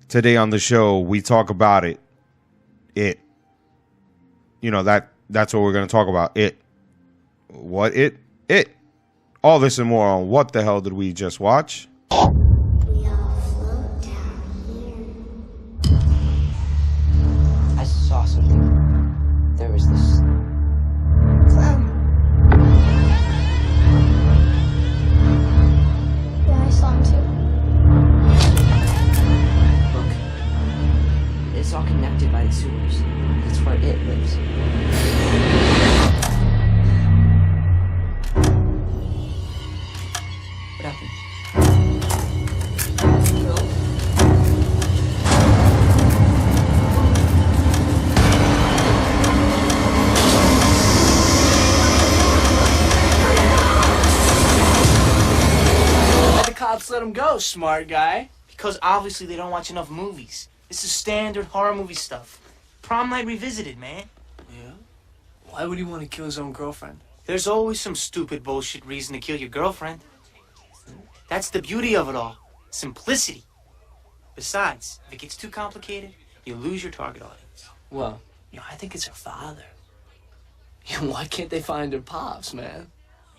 Today on the show, we talk about it. That's what we're going to talk about. What? All this and more on What the Hell Did We Just Watch? We all float down here. I saw something. There was this clown. Yeah, I saw him too. Look, it's all connected by the sewers. That's where it lives. What happened? The cops let him go, smart guy. Because obviously they don't watch enough movies. This is standard horror movie stuff. Prom Night Revisited, man. Yeah? Why would he want to kill his own girlfriend? There's always some stupid bullshit reason to kill your girlfriend. That's the beauty of it all. Simplicity. Besides, if it gets too complicated, you lose your target audience. Well, I think it's her father. Why can't they find her pops, man?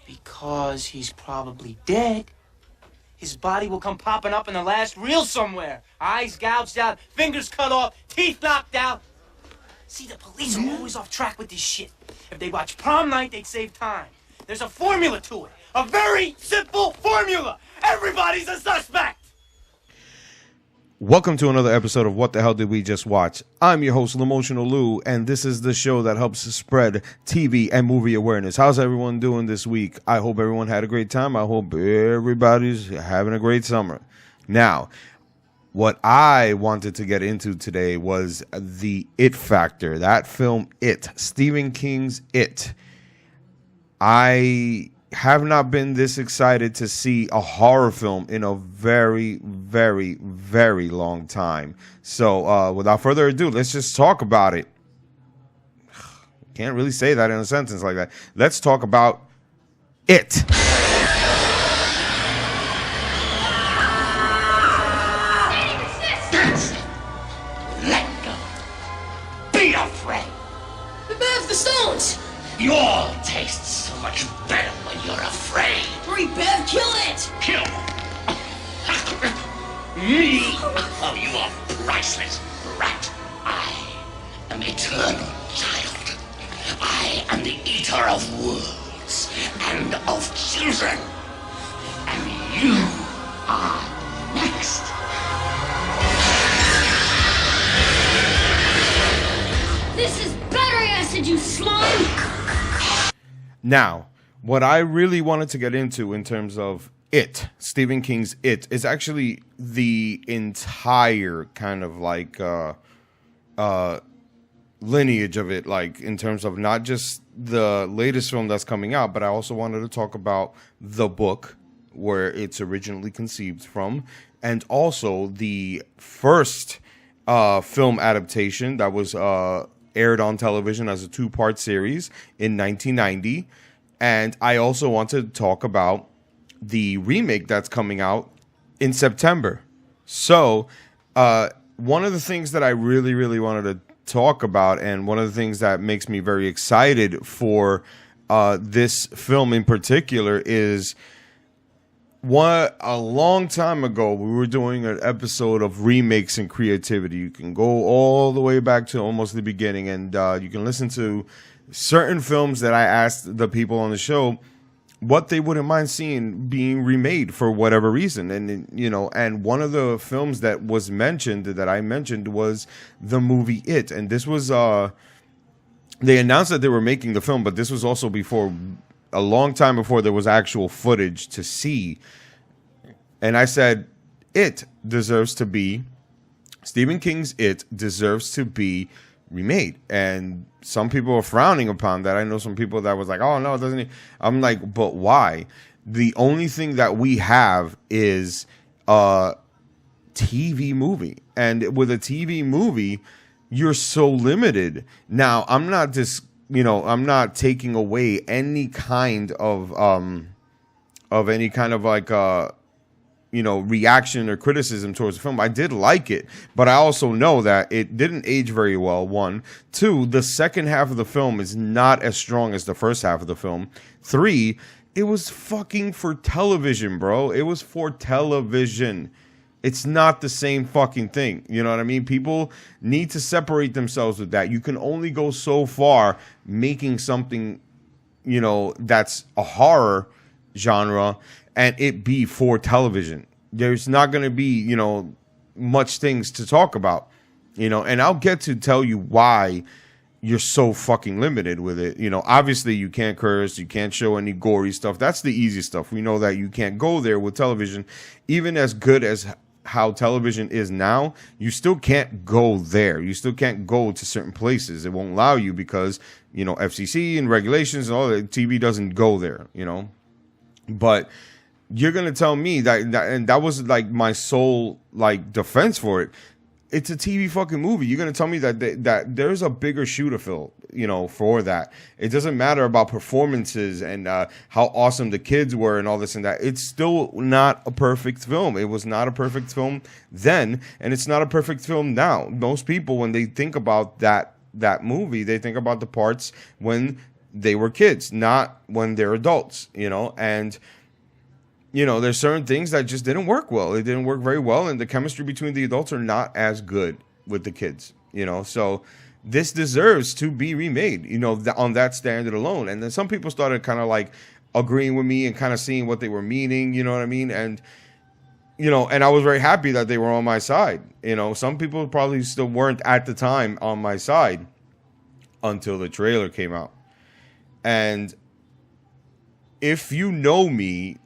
Because he's probably dead. His body will come popping up in the last reel somewhere. Eyes gouged out, fingers cut off, teeth knocked out. See, the police are always off track with this shit. If they watch Prom Night, they'd save time. There's a formula to it. A very simple formula. Everybody's a suspect. Welcome to another episode of What the Hell Did We Just Watch? I'm your host, L'Emotional Lou, and this is the show that helps spread TV and movie awareness. How's everyone doing this week? I hope everyone had a great time. I hope everybody's having a great summer. Now, what I wanted to get into today was the It Factor. That film, It. Stephen King's It. I have not been this excited to see a horror film in a very, very, very long time. So without further ado, let's just talk about it. Can't really say that in a sentence like that. Let's talk about It. Let go. Be afraid. Bev, the stones! You all taste so much better when you're afraid. Hurry, Bev, kill it! Kill me? Oh, you are priceless, rat. I am eternal, child. I am the eater of worlds and of children. And you are next. This is better acid, you slime! Now, what I really wanted to get into in terms of It, Stephen King's It, is actually the entire kind of like lineage of it, like in terms of not just the latest film that's coming out, but I also wanted to talk about the book where it's originally conceived from, and also the first film adaptation that was aired on television as a two-part series in 1990. And I also want to talk about the remake that's coming out in September. So one of the things that I really, really wanted to talk about, and one of the things that makes me very excited for this film in particular, is a long time ago, we were doing an episode of remakes and creativity. You can go all the way back to almost the beginning, and you can listen to certain films that I asked the people on the show what they wouldn't mind seeing being remade for whatever reason. And one of the films that was mentioned, that I mentioned, was the movie It. And this was, they announced that they were making the film, but this was also a long time before there was actual footage to see. And I said, Stephen King's It deserves to be remade. And some people are frowning upon that. I know some people that was like, oh no, it doesn't. I'm like, but why? The only thing that we have is a TV movie. And with a TV movie, you're so limited. Now, I'm not taking away any kind of like reaction or criticism towards the film. I did like it, but I also know that it didn't age very well. One, two, the second half of the film is not as strong as the first half of the film. Three, it was fucking for television, bro. It was for television. It's not the same fucking thing. You know what I mean? People need to separate themselves with that. You can only go so far making something, that's a horror genre and it be for television. There's not going to be, much things to talk about, and I'll get to tell you why you're so fucking limited with it. Obviously you can't curse, you can't show any gory stuff. That's the easy stuff. We know that you can't go there with television. Even as good as how television is now, you still can't go there. You still can't go to certain places. It won't allow you because, FCC and regulations and all that. TV doesn't go there, But you're going to tell me and that was like my sole like defense for it. It's a TV fucking movie. You're going to tell me that there's a bigger shoe to fill, for that. It doesn't matter about performances and how awesome the kids were and all this and that. It's still not a perfect film. It was not a perfect film then, and it's not a perfect film now. Most people, when they think about that movie, they think about the parts when they were kids, not when they're adults, and there's certain things that just didn't work well. It didn't work very well, and the chemistry between the adults are not as good with the kids, So this deserves to be remade, on that standard alone. And then some people started kind of like agreeing with me and kind of seeing what they were meaning, you know what I mean? And, and I was very happy that they were on my side. Some people probably still weren't at the time on my side until the trailer came out. And if you know me,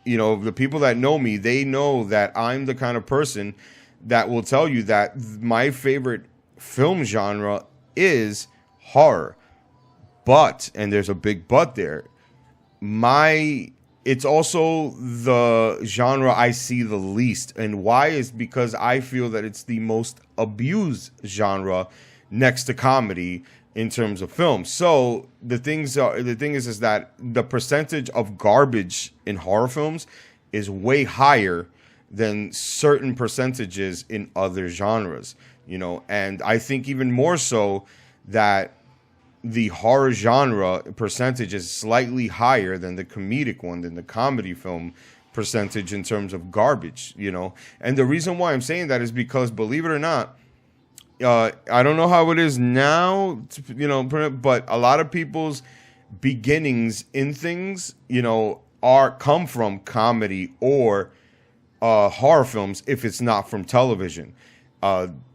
the people that know me, they know that I'm the kind of person that will tell you that my favorite film genre is horror. But, and there's a big but there, it's also the genre I see the least. And why is because I feel that it's the most abused genre next to comedy in terms of film. So the thing is that the percentage of garbage in horror films is way higher than certain percentages in other genres, and I think even more so that the horror genre percentage is slightly higher than the comedic one, than the comedy film percentage in terms of garbage, and the reason why I'm saying that is because, believe it or not, I don't know how it is now, but a lot of people's beginnings in things, come from comedy or horror films if it's not from television.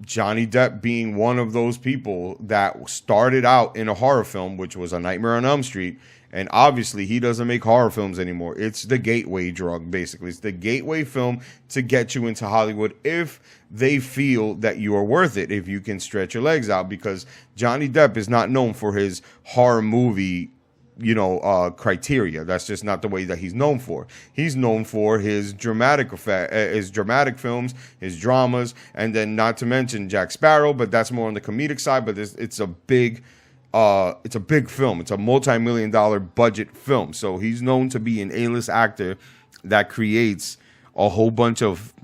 Johnny Depp being one of those people that started out in a horror film, which was A Nightmare on Elm Street. And obviously he doesn't make horror films anymore. It's the gateway drug, basically. It's the gateway film to get you into Hollywood if they feel that you are worth it, if you can stretch your legs out. Because Johnny Depp is not known for his horror movie, criteria. That's just not the way that he's known for. He's known for his dramatic films, his dramas, and then not to mention Jack Sparrow, but that's more on the comedic side. But it's a big film. It's a multi-million-dollar budget film. So he's known to be an A-list actor that creates a whole bunch of,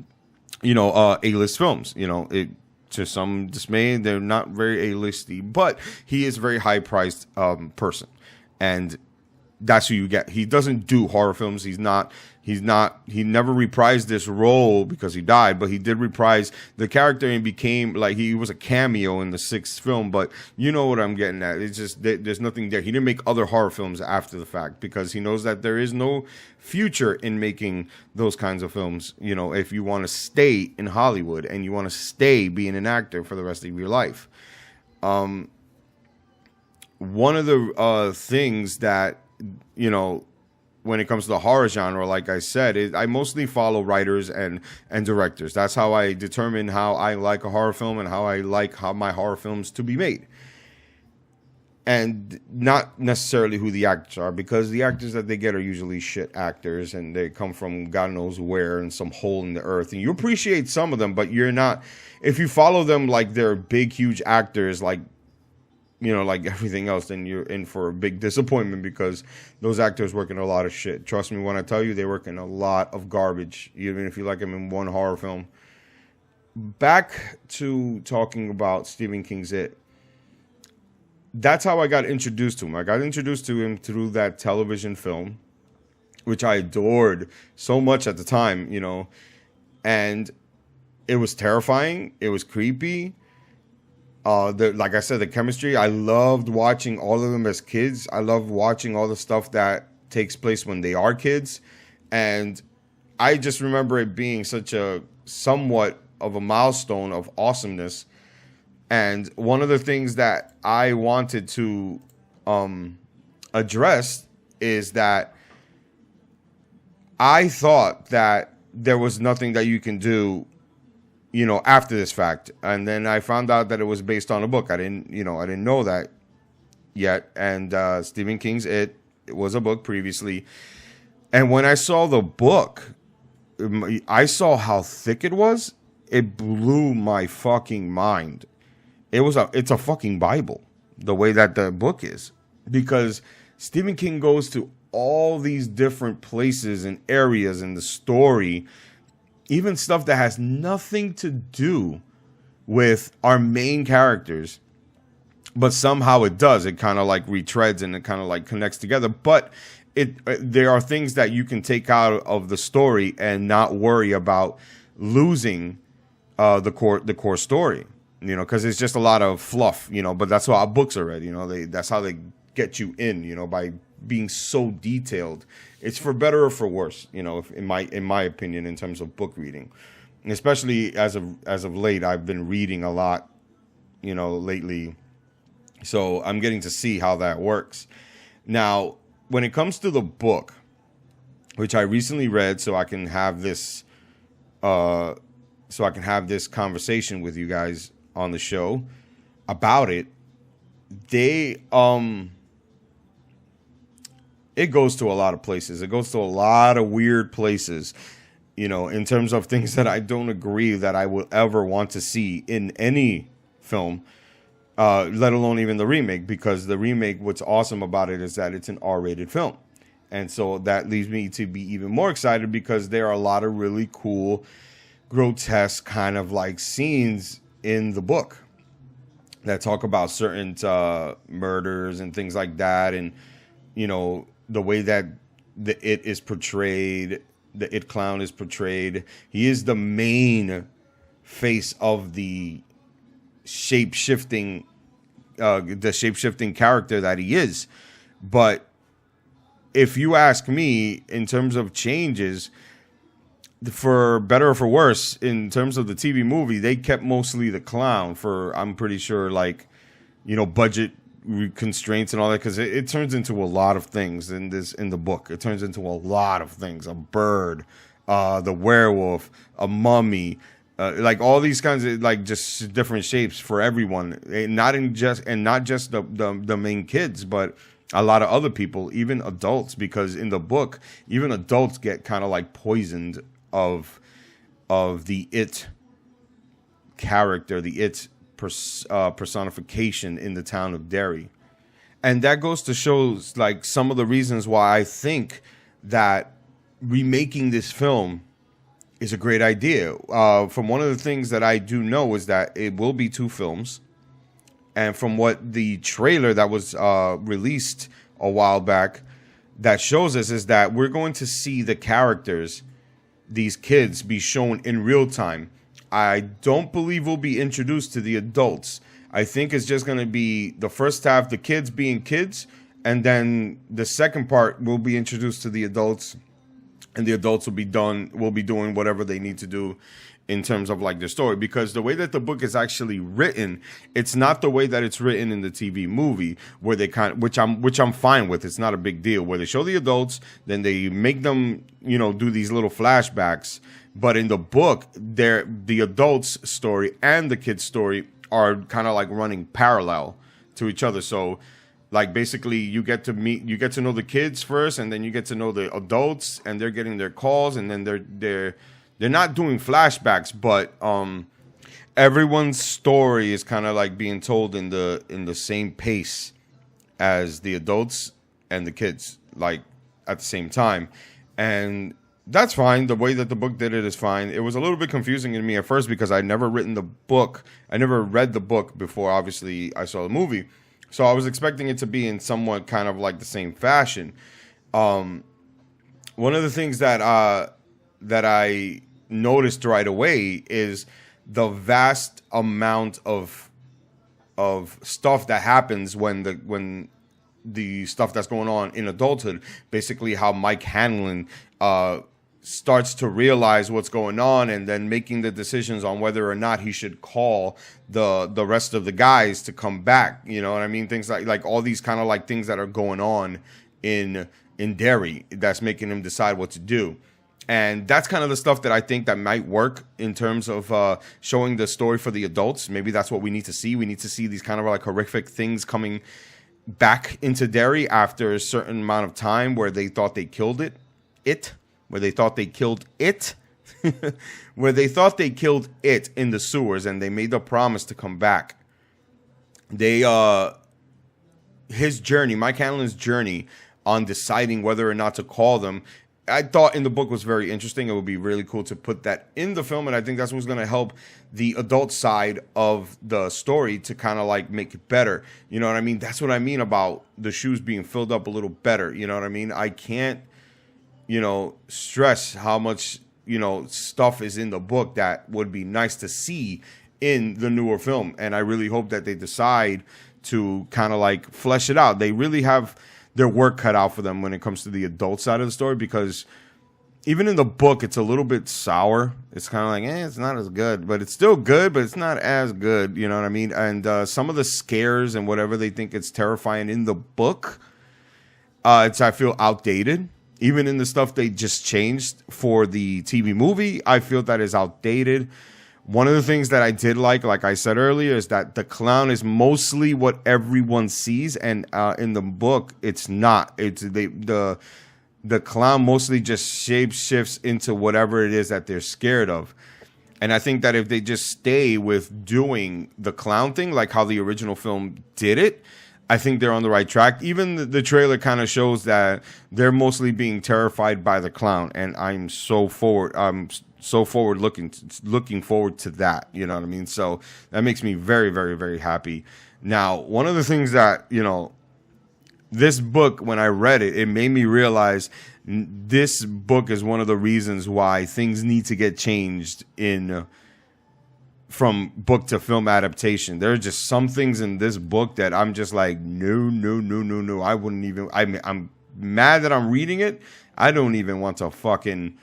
A-list films. To some dismay, they're not very A-listy, but he is a very high-priced person. And that's who you get. He doesn't do horror films. He never reprised this role because he died, but he did reprise the character and became like he was a cameo in the 6th film. But you know what I'm getting at. It's just there's nothing there. He didn't make other horror films after the fact because he knows that there is no future in making those kinds of films. If you want to stay in Hollywood and you want to stay being an actor for the rest of your life. One of the things that, when it comes to the horror genre, like I said, I mostly follow writers and directors. That's how I determine how I like a horror film and how I like how my horror films to be made. And not necessarily who the actors are, because the actors that they get are usually shit actors and they come from God knows where and some hole in the earth. And you appreciate some of them, but you're not, if you follow them like they're big, huge actors, like like everything else, then you're in for a big disappointment because those actors work in a lot of shit. Trust me when I tell you, they work in a lot of garbage, even if you like them in one horror film. Back to talking about Stephen King's It. That's how I got introduced to him. I got introduced to him through that television film, which I adored so much at the time, and it was terrifying. It was creepy. Like I said, the chemistry, I loved watching all of them as kids. I love watching all the stuff that takes place when they are kids. And I just remember it being such a somewhat of a milestone of awesomeness. And one of the things that I wanted to address is that I thought that there was nothing that you can do, after this fact. And then I found out that it was based on a book. I didn't know that yet. And Stephen King's It was a book previously. And when I saw the book, I saw how thick it was. It blew my fucking mind. It's a fucking Bible, the way that the book is, because Stephen King goes to all these different places and areas in the story, even stuff that has nothing to do with our main characters, but somehow it does. It kind of like retreads and it kind of like connects together. But there are things that you can take out of the story and not worry about losing the core story. Because it's just a lot of fluff, but that's how books are read, that's how they get you in, by being so detailed. It's for better or for worse, in my opinion, in terms of book reading. And especially as of late, I've been reading a lot, lately. So I'm getting to see how that works. Now, when it comes to the book, which I recently read so I can have this conversation with you guys on the show about it, it goes to a lot of places. It goes to a lot of weird places, in terms of things that I don't agree that I will ever want to see in any film, let alone even the remake, because the remake, what's awesome about it is that it's an R-rated film. And so that leads me to be even more excited because there are a lot of really cool, grotesque kind of like scenes in the book that talk about certain murders and things like that. And, the way that the It is portrayed, the It clown is portrayed. He is the main face of the shape-shifting character that he is. But if you ask me, in terms of changes, for better or for worse, in terms of the TV movie, they kept mostly the clown for, I'm pretty sure, budget constraints and all that, because it turns into a lot of things in the book. It turns into a lot of things: a bird, the werewolf, a mummy, all these kinds of just different shapes for everyone, not just the main kids, but a lot of other people, even adults, because in the book, even adults get kind of poisoned of the It character, the It personification in the town of Derry. And that goes to show some of the reasons why I think that remaking this film is a great idea. From one of the things that I do know is that it will be 2 films. And from what the trailer that was released a while back that shows us is that we're going to see the characters, these kids, be shown in real time. I don't believe we'll be introduced to the adults. I think it's just going to be the first half, the kids being kids, and then the second part will be introduced to the adults, and the adults will be doing whatever they need to do in terms of their story. Because the way that the book is actually written, it's not the way that it's written in the TV movie, where they which I'm fine with. It's not a big deal, where they show the adults, then they make them do these little flashbacks. But in the book, the adults' story and the kids' story are kind of running parallel to each other. So, basically, you get to know the kids first, and then you get to know the adults, and they're getting their calls, and then they're not doing flashbacks, but everyone's story is kind of like being told in the same pace as the adults and the kids, like at the same time. And that's fine. The way that the book did it is fine. It was a little bit confusing to me at first because I'd never written the book. I never read the book before, obviously, I saw the movie. So I was expecting it to be in somewhat kind of like the same fashion. One of the things that I noticed right away is the vast amount of stuff that happens when the stuff that's going on in adulthood. Basically, how Mike Hanlon starts to realize what's going on, and then making the decisions on whether or not he should call the rest of the guys to come back. You know what I mean? Things like all these kind of like things that are going on in Derry that's making him decide what to do. And that's kind of the stuff that I think that might work in terms of showing the story for the adults. Maybe that's what we need to see. We need to see these kind of like horrific things coming back into Derry after a certain amount of time where they thought they killed where they thought they killed it in the sewers, and they made the promise to come back. His journey, Mike Hanlon's journey on deciding whether or not to call them, I thought in the book was very interesting. It would be really cool to put that in the film, and I think that's what's going to help the adult side of the story to kind of like make it better. You know what I mean? That's what I mean about the shoes being filled up a little better. You know what I mean? I can't, stress how much, stuff is in the book that would be nice to see in the newer film. And I really hope that they decide to kind of like flesh it out. They really have their work cut out for them when it comes to the adult side of the story, because even in the book, it's a little bit sour. It's kind of like, it's not as good, but it's still good, but it's not as good. You know what I mean? And some of the scares and whatever they think it's terrifying in the book, I feel outdated. Even in the stuff they just changed for the TV movie, I feel that is outdated. One of the things that I did like I said earlier, is that the clown is mostly what everyone sees, and in the book, it's not. It's the clown mostly just shapeshifts into whatever it is that they're scared of. And I think that if they just stay with doing the clown thing, like how the original film did it, I think they're on the right track. Even the trailer kind of shows that they're mostly being terrified by the clown, and I'm so forward looking forward to that. You know what I mean? So that makes me very, very, very happy. Now, one of the things that, this book, when I read it, it made me realize this book is one of the reasons why things need to get changed from book to film adaptation. There are just some things in this book that I'm just like, no. I wouldn't even. I'm mad that I'm reading it. I don't even want to fucking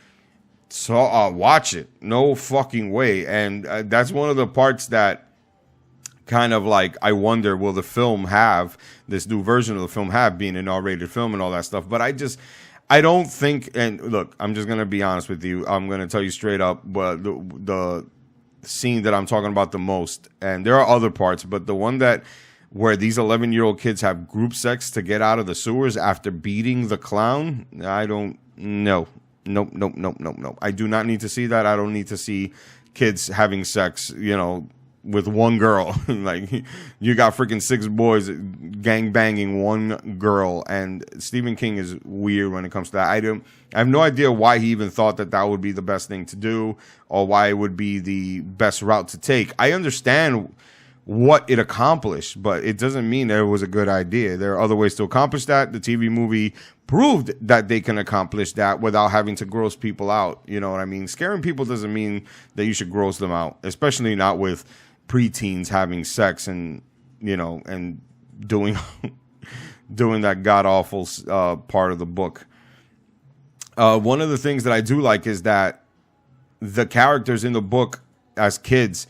watch it. No fucking way. And that's one of the parts that kind of like I wonder, will the film have this new version of the film have being an R-rated film and all that stuff? But I don't think. And look, I'm just gonna be honest with you. I'm gonna tell you straight up. But the scene that I'm talking about the most, and there are other parts, but the one where these 11-year-old kids have group sex to get out of the sewers after beating the clown, I don't know. Nope. I do not need to see that. I don't need to see kids having sex, with one girl. Like, you got freaking 6 boys gang banging one girl, and Stephen King is weird when it comes to that. I have no idea why he even thought that would be the best thing to do, or why it would be the best route to take. I understand what it accomplished, but it doesn't mean that it was a good idea. There are other ways to accomplish that. The TV movie proved that they can accomplish that without having to gross people out. You know what I mean? Scaring people doesn't mean that you should gross them out, especially not with preteens having sex and and doing that god awful part of the book. One of the things that I do like is that the characters in the book as kids,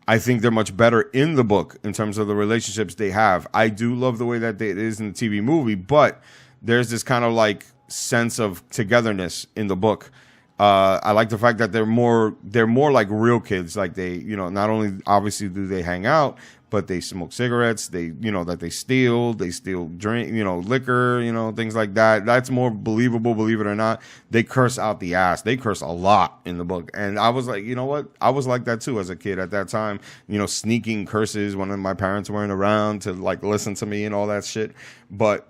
I think they're much better in the book in terms of the relationships they have. I do love the way that it is in the TV movie, but there's this kind of like sense of togetherness in the book. I like the fact that they're more like real kids. Like they, not only obviously do they hang out, but they smoke cigarettes. They, that they steal drink, liquor, things like that. That's more believable, believe it or not. They curse out the ass. They curse a lot in the book. And I was like, you know what? I was like that too as a kid at that time, sneaking curses when my parents weren't around to like listen to me and all that shit. But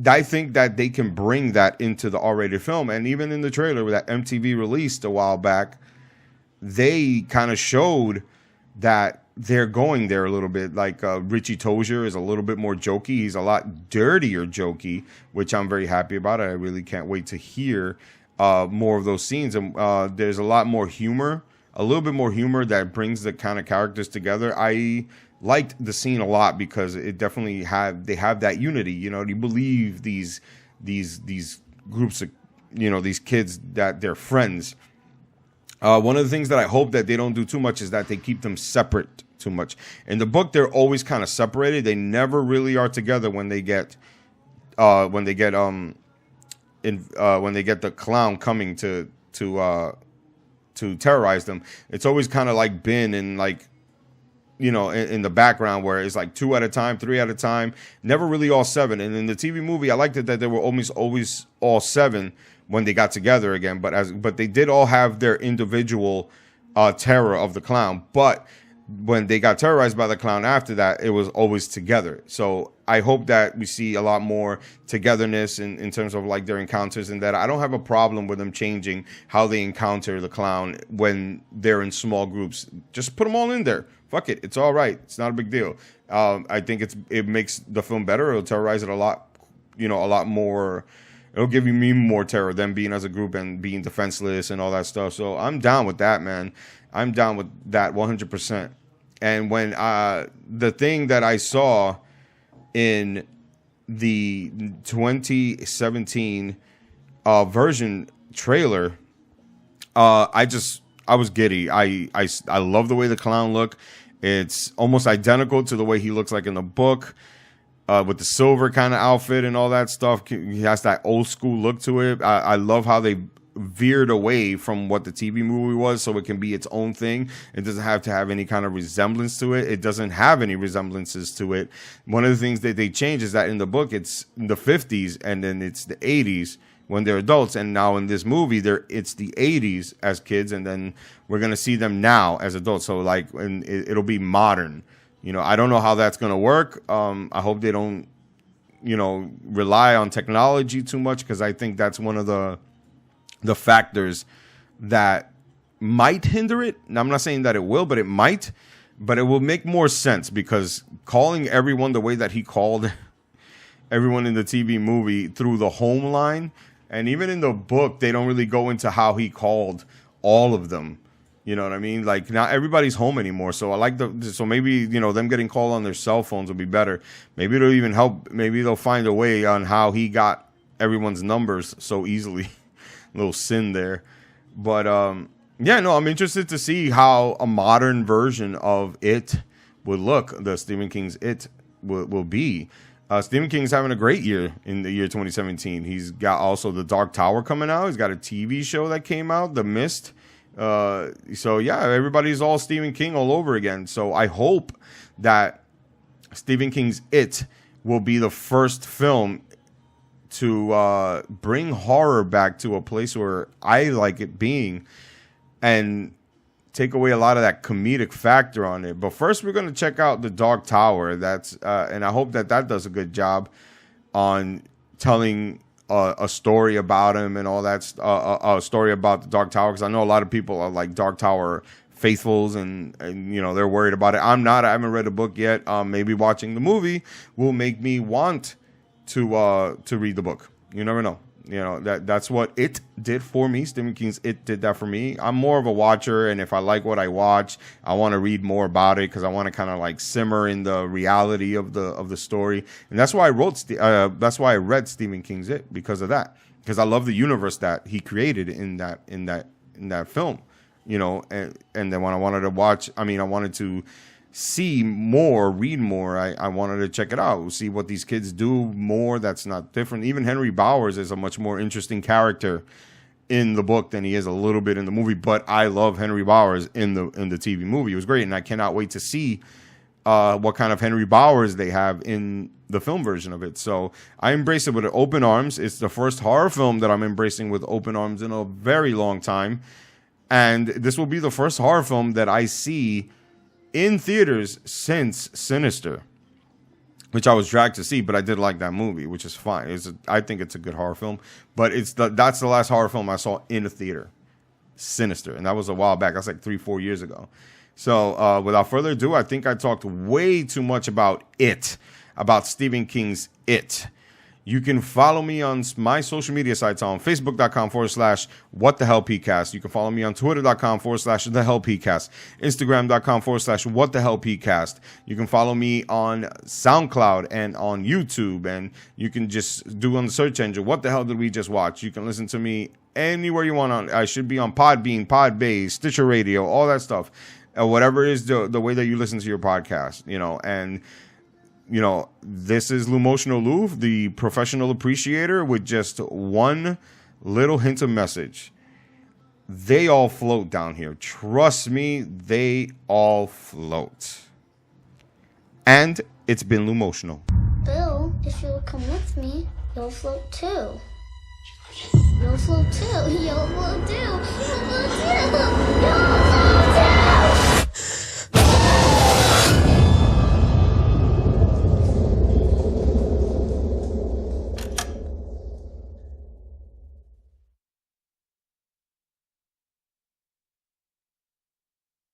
I think that they can bring that into the R-rated film. And even in the trailer that MTV released a while back, they kind of showed that they're going there a little bit. Like Richie Tozier is a little bit more jokey. He's a lot dirtier jokey, which I'm very happy about. I really can't wait to hear more of those scenes. And there's a lot more humor, a little bit more humor that brings the kind of characters together. I liked the scene a lot because it definitely have that unity. You believe these groups of these kids that they're friends. One of the things that I hope that they don't do too much is that they keep them separate too much. In the book, they're always kind of separated. They never really are together when they get the clown coming to terrorize them. It's always kind of like been in like in the background where it's like 2 at a time, 3 at a time, never really all 7. And in the TV movie, I liked it that they were almost always all 7 when they got together again. But they did all have their individual terror of the clown. But when they got terrorized by the clown after that, it was always together. So I hope that we see a lot more togetherness in terms of like their encounters, and that I don't have a problem with them changing how they encounter the clown when they're in small groups. Just put them all in there. Fuck it. It's all right. It's not a big deal. I think it makes the film better. It'll terrorize it a lot more. It'll give me more terror than being as a group and being defenseless and all that stuff. So I'm down with that, man. I'm down with that 100%. And when the thing that I saw in the 2017 version trailer, I was giddy. I love the way the clown look. It's almost identical to the way he looks like in the book, with the silver kind of outfit and all that stuff. He has that old school look to it. I love how they veered away from what the TV movie was, so it can be its own thing. It doesn't have to have any kind of resemblance to it. It doesn't have any resemblances to it. One of the things that they change is that in the book it's in the 50s and then it's the 80s when they're adults, and now in this movie it's the 80s as kids, and then we're gonna see them now as adults. So like, and it'll be modern. I don't know how that's gonna work. I hope they don't rely on technology too much, because I think that's one of the factors that might hinder it. Now, I'm not saying that it will, but it might. But it will make more sense, because calling everyone the way that he called everyone in the TV movie through the home line, and even in the book, they don't really go into how he called all of them. You know what I mean? Like, not everybody's home anymore. So I like so maybe, them getting called on their cell phones will be better. Maybe it'll even help. Maybe they'll find a way on how he got everyone's numbers so easily. Little sin there. But yeah, no, I'm interested to see how a modern version of It would look. The Stephen King's It will be. Stephen King's having a great year in the year 2017. He's got also The Dark Tower coming out. He's got a TV show that came out, The Mist. So yeah, everybody's all Stephen King all over again. So I hope that Stephen King's It will be the first film to bring horror back to a place where I like it being, and take away a lot of that comedic factor on it. But first, we're going to check out The Dark Tower. That's and I hope that does a good job on telling a story about him and all that. A story about The Dark Tower, because I know a lot of people are like Dark Tower faithfuls, and they're worried about it. I'm not. I haven't read the book yet. Maybe watching the movie will make me want to read the book. You never know. That's what It did for me. Stephen King's It did that for me. I'm more of a watcher, and if I like what I watch, I want to read more about it, because I want to kind of like simmer in the reality of the story. And that's why I read Stephen King's It, because of that. Because I love the universe that he created in that film. And then when I wanted to watch, I wanted to see more, read more. I wanted to check it out, see what these kids do more that's not different. Even Henry Bowers is a much more interesting character in the book than he is a little bit in the movie. But I love Henry Bowers in the TV movie. It was great, and I cannot wait to see what kind of Henry Bowers they have in the film version of it. So I embrace it with open arms. It's the first horror film that I'm embracing with open arms in a very long time. And this will be the first horror film that I see in theaters since Sinister, which I was dragged to see, but I did like that movie, which is fine. I think it's a good horror film, but that's the last horror film I saw in a theater, Sinister, and that was a while back. That's like 3-4 years ago. So without further ado, I think I talked way too much about Stephen King's It. You can follow me on my social media sites on Facebook.com/WhatTheHellPcast. You can follow me on Twitter.com/TheHellPcast. Instagram.com/WhatTheHellPcast. You can follow me on SoundCloud and on YouTube. And you can just do on the search engine, what the hell did we just watch? You can listen to me anywhere you want. I should be on Podbean, Podbase, Stitcher Radio, all that stuff. Whatever is the way that you listen to your podcast, and this is Lumotional Lou, the professional appreciator, with just one little hint of message. They all float down here. Trust me, they all float. And it's been Lumotional. Bill, if you'll come with me, you'll float too. You'll float too. You'll float too. You'll float too. You'll float too.